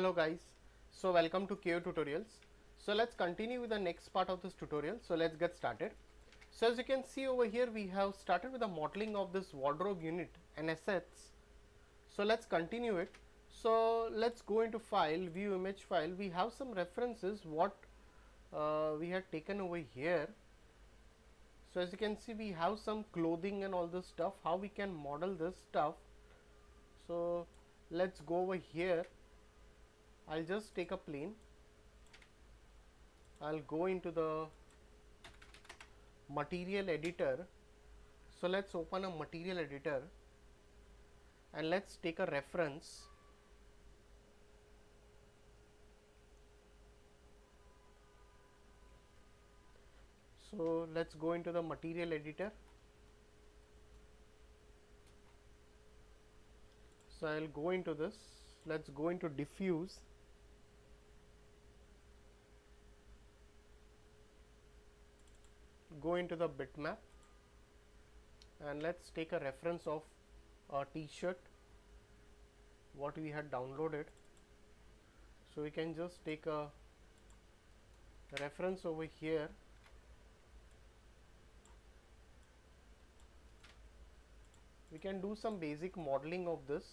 Hello guys, so welcome to kayotutorials. So let's continue with the next part of this tutorial. So let's get started. So as you can see over here, we have started with the modeling of this wardrobe unit and assets. So let's continue it. So let's go into file, view image file. We have some references what we had taken over here. So as you can see, we have some clothing and all this stuff, how we can model this stuff. So let's go over here. I'll just take a plane. I'll go into the material editor. So let's open a material editor and let's take a reference. So let's go into the material editor. So I'll go into this. Let's go into diffuse. Go into the bitmap and let's take a reference of a t-shirt what we had downloaded. So we can just take a reference over here. We can do some basic modeling of this.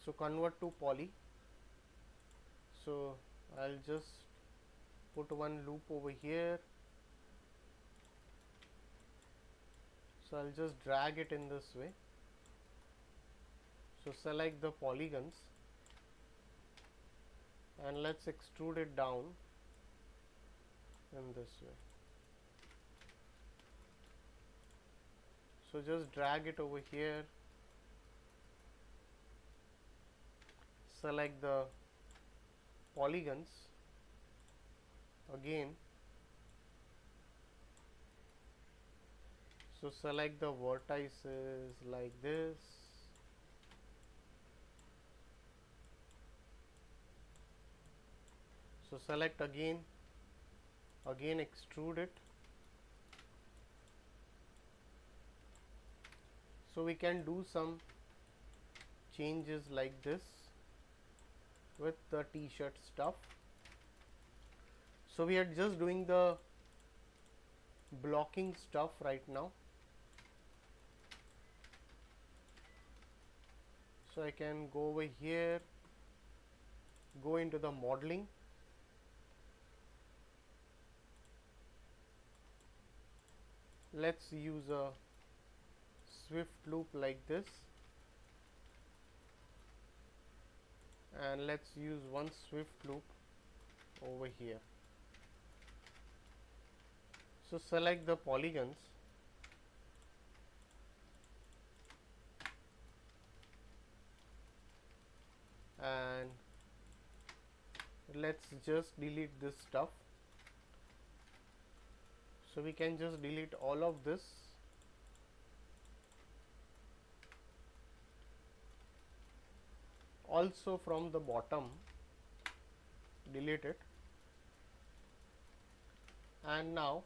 So convert to poly. So I'll just put one loop over here. So I'll just drag it in this way. So select the polygons and let's extrude it down in this way. So just drag it over here. Select the polygons again. So select the vertices like this. So select again extrude it. So we can do some changes like this with the t-shirt stuff. So we are just doing the blocking stuff right now. So I can go over here, go into the modeling. Let's use a swift loop like this. And let's use one swift loop over here. So select the polygons and let's just delete this stuff. So we can just delete all of this. Also from the bottom delete it, and now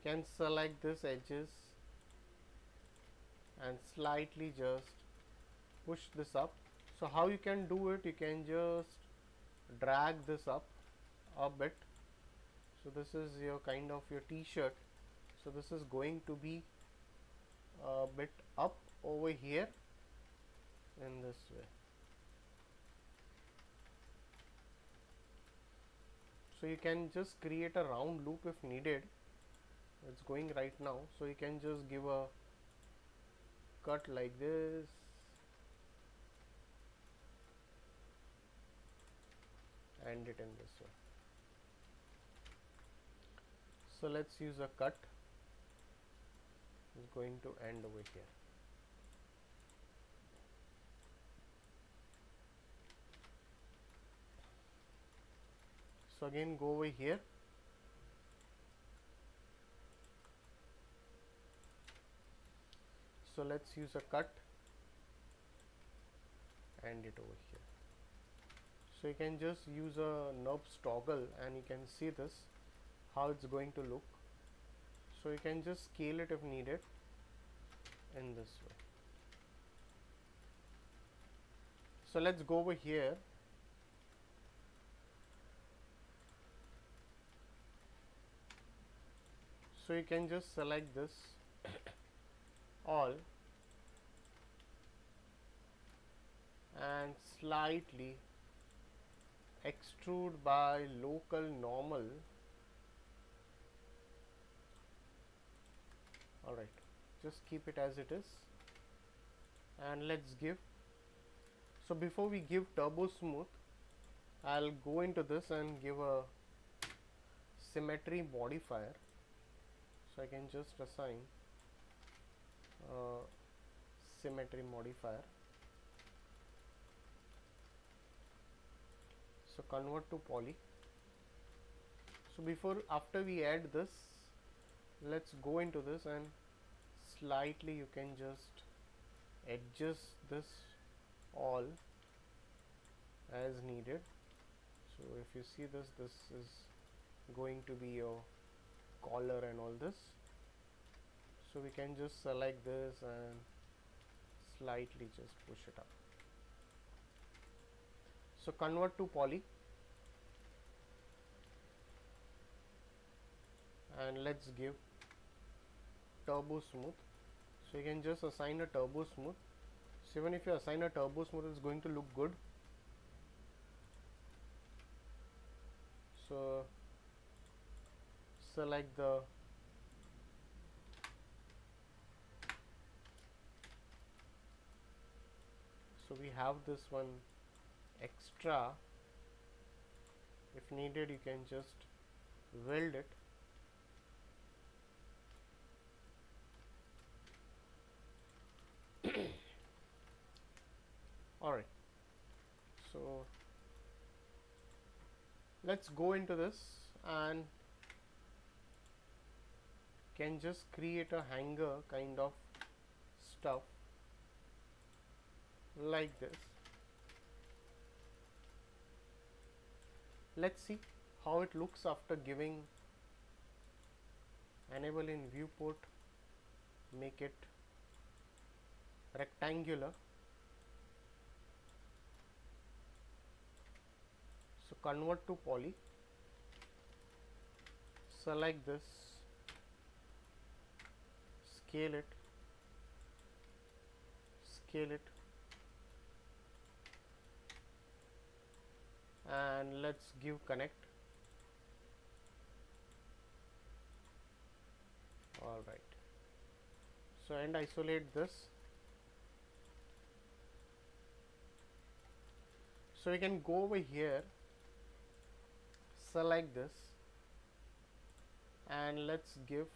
can select this edges and slightly just push this up. So how you can do it, you can just drag this up a bit. So this is your kind of your t-shirt, so this is going to be a bit up over here in this way. So you can just create a round loop if needed. It's going right now, so you can just give a cut like this, end it in this way. So let's use a cut. It's going to end over here. So again go over here. So let's use a cut, end it over here. So you can just use a knobs toggle and you can see this how it's going to look. So you can just scale it if needed in this way. So let's go over here. So you can just select this all and slightly extrude by local normal. Alright, just keep it as it is, and let's give. So before we give turbo smooth, I'll go into this and give a symmetry modifier. So I can just assign symmetry modifier. So convert to poly. So after we add this, let's go into this and slightly you can just adjust this all as needed. So if you see this is going to be your collar and all this. So we can just select this and slightly just push it up. So convert to poly, and let's give turbo smooth. So you can just assign a turbo smooth. So even if you assign a turbo smooth, it's going to look good. So select the so we have this one extra. If needed, you can just weld it. Alright, so let's go into this and can just create a hanger kind of stuff like this. Let's see how it looks after giving enable in viewport, make it rectangular. So convert to poly, select this, scale it, and let's give connect. Alright, so and isolate this. So we can go over here, select this, and let's give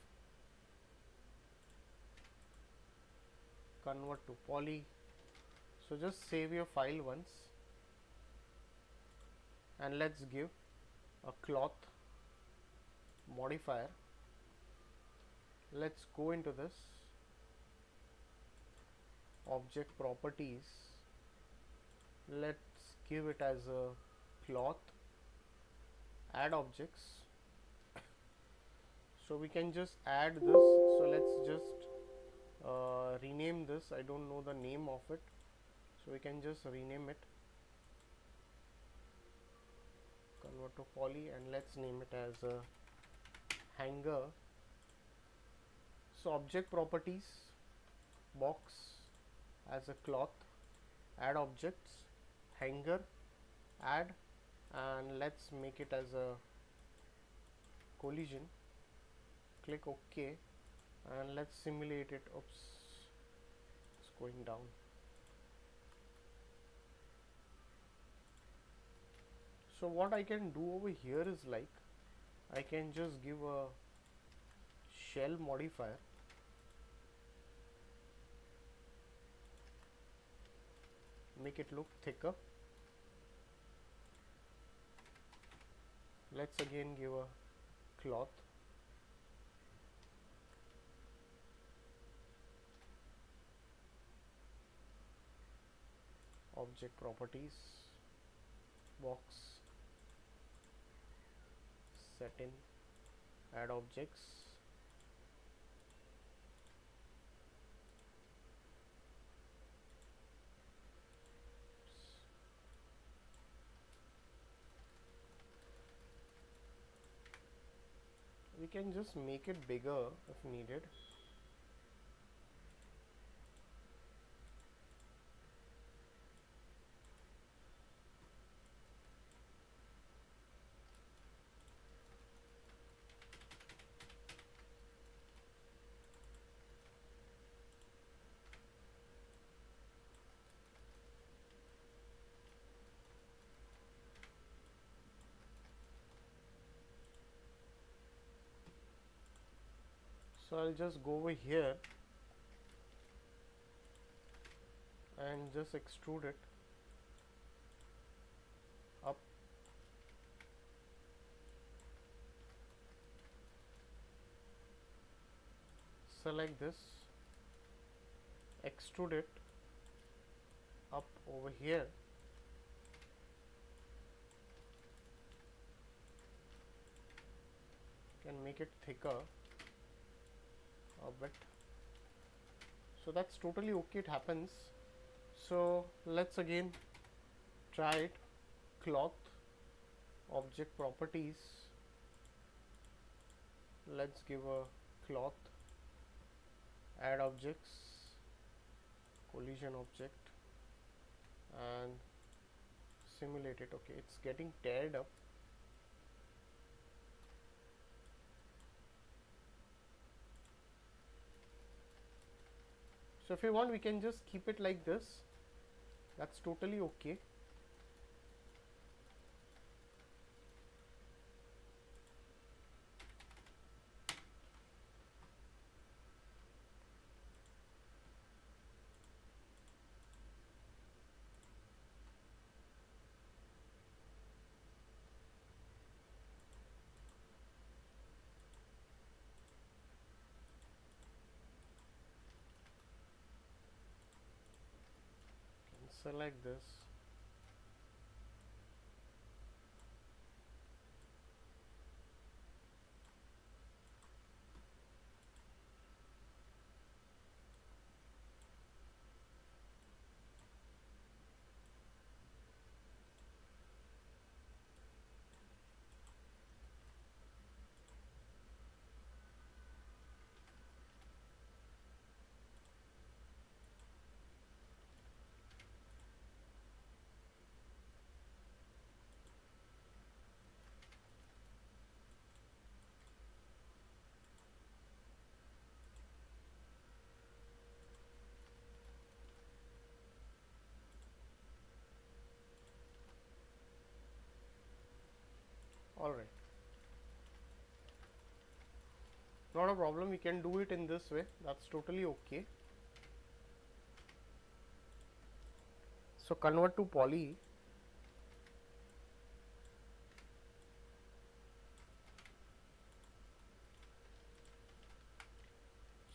convert to poly. So just save your file once, and let's give a cloth modifier. Let's go into this object properties. Let's give it as a cloth, add objects. So we can just add this. So let's just rename this. I don't know the name of it, so we can just rename it, convert to poly, and let's name it as a hanger. So object properties, box as a cloth, add objects, hanger, add, and let's make it as a collision. Click OK, and let's simulate it. Oops, it's going down. So what I can do over here is like I can just give a shell modifier. Make it look thicker. Let's again give a cloth. Object properties, box, set in, add objects, We can just make it bigger if needed. So I'll just go over here and just extrude it up. Select this, extrude it up over here. Can make it thicker a bit. So that's totally okay, it happens. So let's again try it. Cloth, object properties, let's give a cloth, add objects, collision object, and simulate it. Okay, it's getting teared up. So if you want, we can just keep it like this. That's totally okay. Select this, alright. Not a problem, we can do it in this way, that's totally okay. So convert to poly.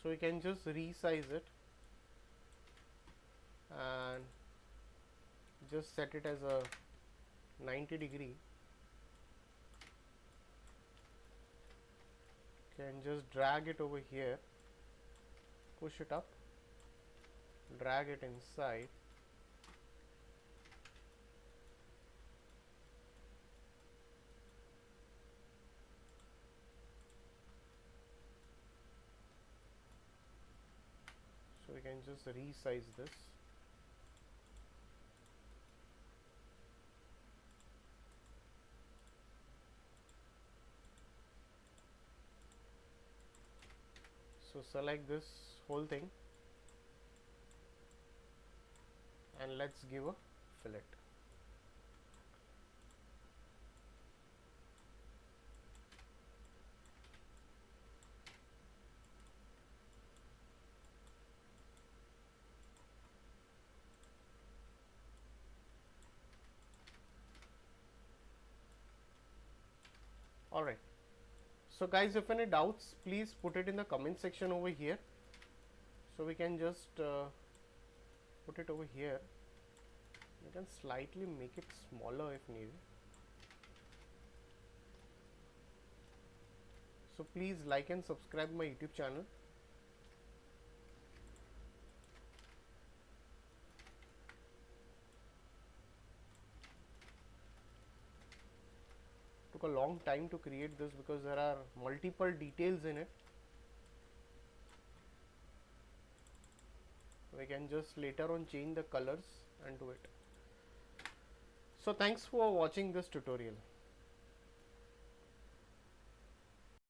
So we can just resize it and just set it as a 90°. Can just drag it over here, push it up, drag it inside, so we can just resize this. So select this whole thing and let's give a fillet. Alright. So guys, if any doubts, please put it in the comment section over here. So we can just put it over here. You can slightly make it smaller if needed. So please like and subscribe my YouTube channel. took a long time to create this because there are multiple details in it. We can just later on change the colors and do it. So thanks for watching this tutorial.